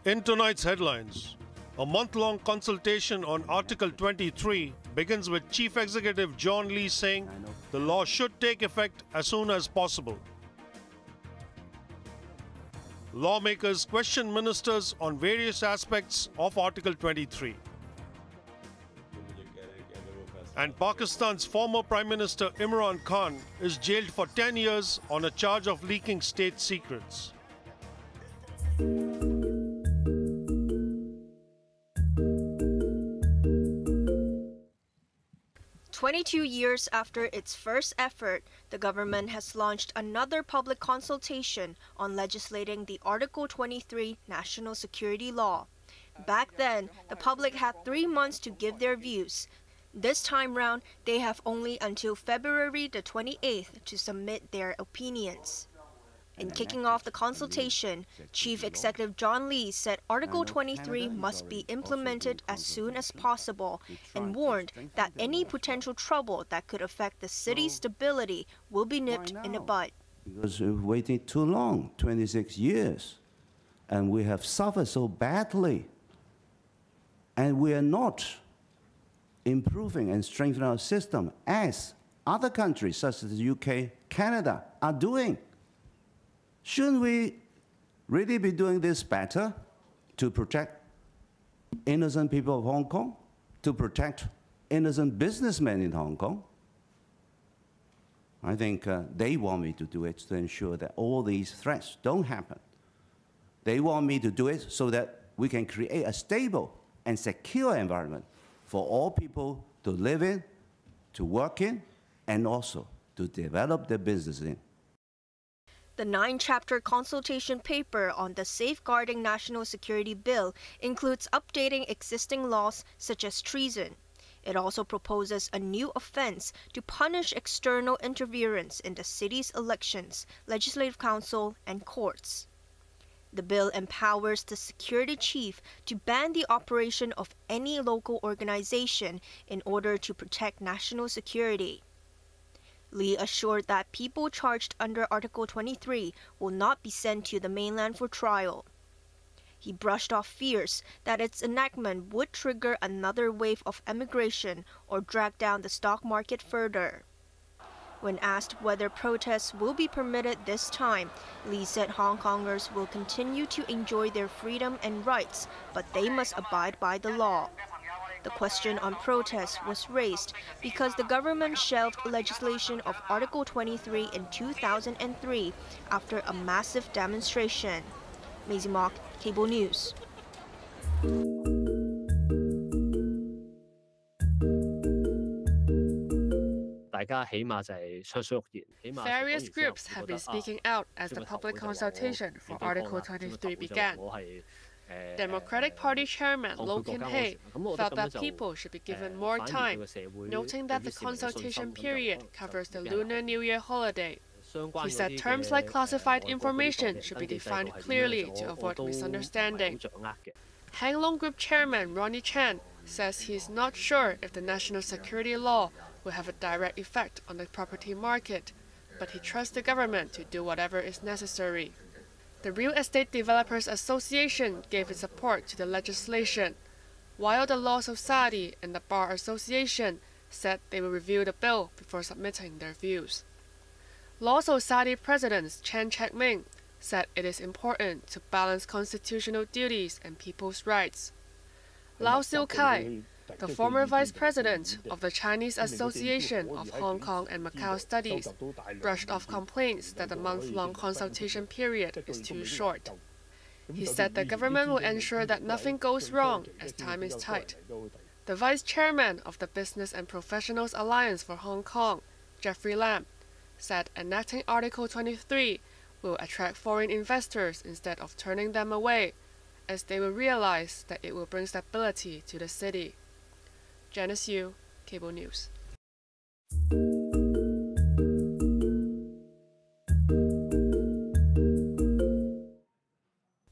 In tonight's headlines, a month-long consultation on Article 23 begins with Chief Executive John Lee saying the law should take effect as soon as possible. Lawmakers question ministers on various aspects of Article 23. And Pakistan's former Prime Minister Imran Khan is jailed for 10 years on a charge of leaking state secrets. 22 years after its first effort, the government has launched another public consultation on legislating the Article 23 National Security Law. Back then, the public had 3 months to give their views. This time round, they have only until February the 28th to submit their opinions. In kicking off the consultation, Chief Executive John Lee said Article 23 must be implemented as soon as possible and warned that any potential trouble that could affect the city's stability will be nipped in the bud. Because we've waited too long, 26 years, and we have suffered so badly, and we are not improving and strengthening our system as other countries such as the UK, Canada are doing. Shouldn't we really be doing this better to protect innocent people of Hong Kong, to protect innocent businessmen in Hong Kong? I think they want me to do it to ensure that all these threats don't happen. They want me to do it so that we can create a stable and secure environment for all people to live in, to work in, and also to develop their business in. The 9-chapter consultation paper on the Safeguarding National Security Bill includes updating existing laws such as treason. It also proposes a new offense to punish external interference in the city's elections, legislative council, and courts. The bill empowers the security chief to ban the operation of any local organization in order to protect national security. Lee assured that people charged under Article 23 will not be sent to the mainland for trial. He brushed off fears that its enactment would trigger another wave of emigration or drag down the stock market further. When asked whether protests will be permitted this time, Lee said Hong Kongers will continue to enjoy their freedom and rights, but they must abide by the law. The question on protests was raised because the government shelved legislation of Article 23 in 2003 after a massive demonstration. Maisie Mok, Cable News. Various groups have been speaking out as the public consultation for Article 23 began. Democratic Party Chairman Low Kin Hei felt that people should be given more time, noting that the consultation period covers the Lunar New Year holiday. He said terms like classified information should be defined clearly to avoid misunderstanding. Hang Lung Group Chairman Ronnie Chan says he is not sure if the national security law will have a direct effect on the property market, but he trusts the government to do whatever is necessary. The Real Estate Developers Association gave its support to the legislation, while the Law Society and the Bar Association said they will review the bill before submitting their views. Law Society President Chen Chek-ming said it is important to balance constitutional duties and people's rights. Lau Siu-kai, the former vice president of the Chinese Association of Hong Kong and Macau Studies, brushed off complaints that the month-long consultation period is too short. He said the government will ensure that nothing goes wrong as time is tight. The vice chairman of the Business and Professionals Alliance for Hong Kong, Jeffrey Lam, said enacting Article 23 will attract foreign investors instead of turning them away, as they will realize that it will bring stability to the city. Janice Yu, Cable News.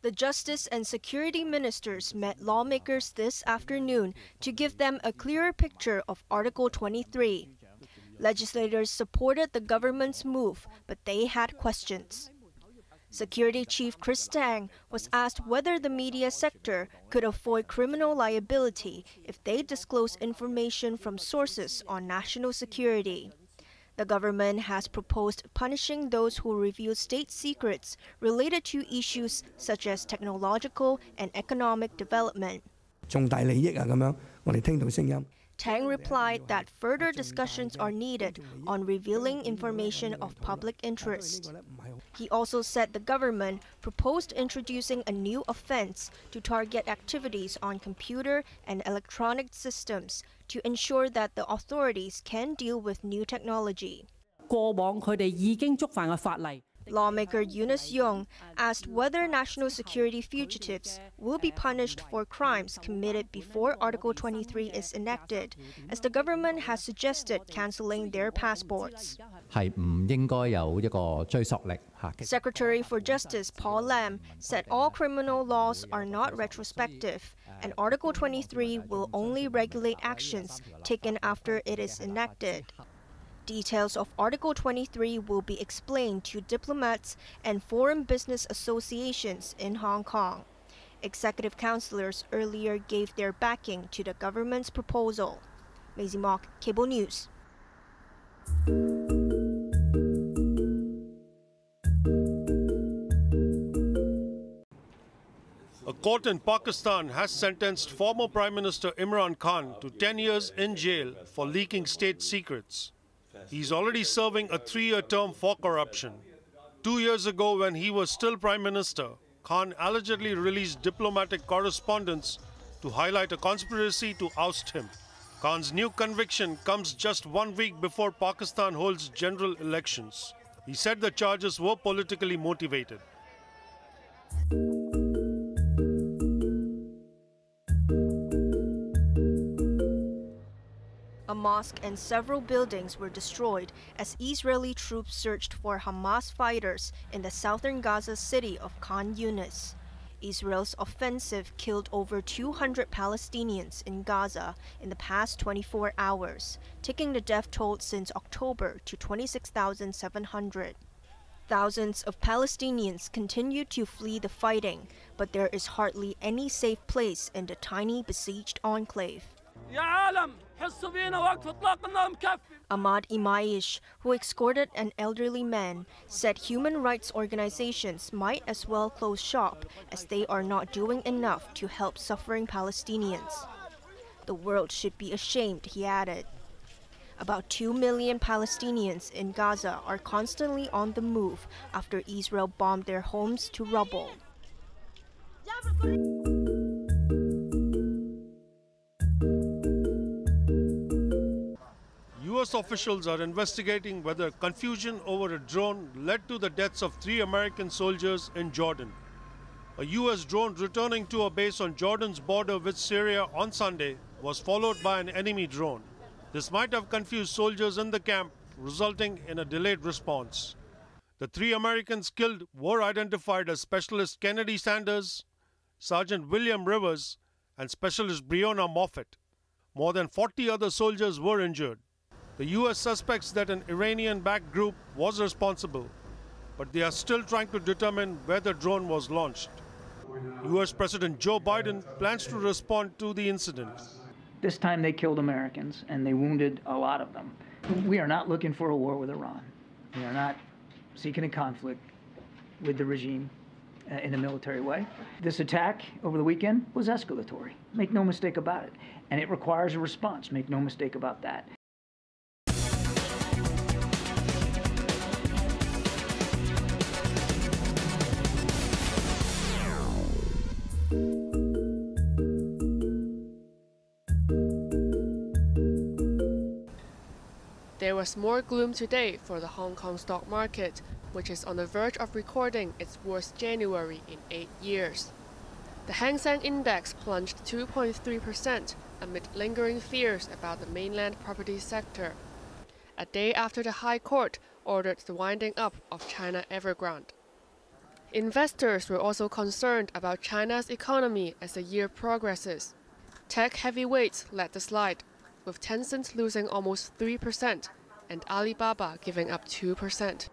The Justice and Security Ministers met lawmakers this afternoon to give them a clearer picture of Article 23. Legislators supported the government's move, but they had questions. Security Chief Chris Tang was asked whether the media sector could avoid criminal liability if they disclose information from sources on national security. The government has proposed punishing those who reveal state secrets related to issues such as technological and economic development. Tang replied that further discussions are needed on revealing information of public interest. He also said the government proposed introducing a new offense to target activities on computer and electronic systems to ensure that the authorities can deal with new technology. Lawmaker Eunice Young asked whether national security fugitives will be punished for crimes committed before Article 23 is enacted, as the government has suggested cancelling their passports. Secretary for Justice Paul Lam said all criminal laws are not retrospective, and Article 23 will only regulate actions taken after it is enacted. Details of Article 23 will be explained to diplomats and foreign business associations in Hong Kong. Executive councillors earlier gave their backing to the government's proposal. Maisie Mock, Cable News. A court in Pakistan has sentenced former Prime Minister Imran Khan to 10 years in jail for leaking state secrets. He's already serving a 3-year term for corruption. 2 years ago, when he was still Prime Minister, Khan allegedly released diplomatic correspondence to highlight a conspiracy to oust him. Khan's new conviction comes just 1 week before Pakistan holds general elections. He said the charges were politically motivated. A mosque and several buildings were destroyed as Israeli troops searched for Hamas fighters in the southern Gaza city of Khan Yunis. Israel's offensive killed over 200 Palestinians in Gaza in the past 24 hours, taking the death toll since October to 26,700. Thousands of Palestinians continue to flee the fighting, but there is hardly any safe place in the tiny besieged enclave. Ahmad Imaish, who escorted an elderly man, said human rights organizations might as well close shop as they are not doing enough to help suffering Palestinians. The world should be ashamed, he added. About 2 million Palestinians in Gaza are constantly on the move after Israel bombed their homes to rubble. US officials are investigating whether confusion over a drone led to the deaths of 3 American soldiers in Jordan. A US drone returning to a base on Jordan's border with Syria on Sunday was followed by an enemy drone. This might have confused soldiers in the camp, resulting in a delayed response. The 3 Americans killed were identified as Specialist Kennedy Sanders, Sergeant William Rivers, and Specialist Breonna Moffett. More than 40 other soldiers were injured. The US suspects that an Iranian-backed group was responsible, but they are still trying to determine where the drone was launched. US President Joe Biden plans to respond to the incident. This time they killed Americans and they wounded a lot of them. We are not looking for a war with Iran. We are not seeking a conflict with the regime in a military way. This attack over the weekend was escalatory. Make no mistake about it. And it requires a response. Make no mistake about that. There was more gloom today for the Hong Kong stock market, which is on the verge of recording its worst January in 8 years. The Hang Seng Index plunged 2.3% amid lingering fears about the mainland property sector, a day after the High Court ordered the winding up of China Evergrande. Investors were also concerned about China's economy as the year progresses. Tech heavyweights led the slide, with Tencent losing almost 3% and Alibaba giving up 2%.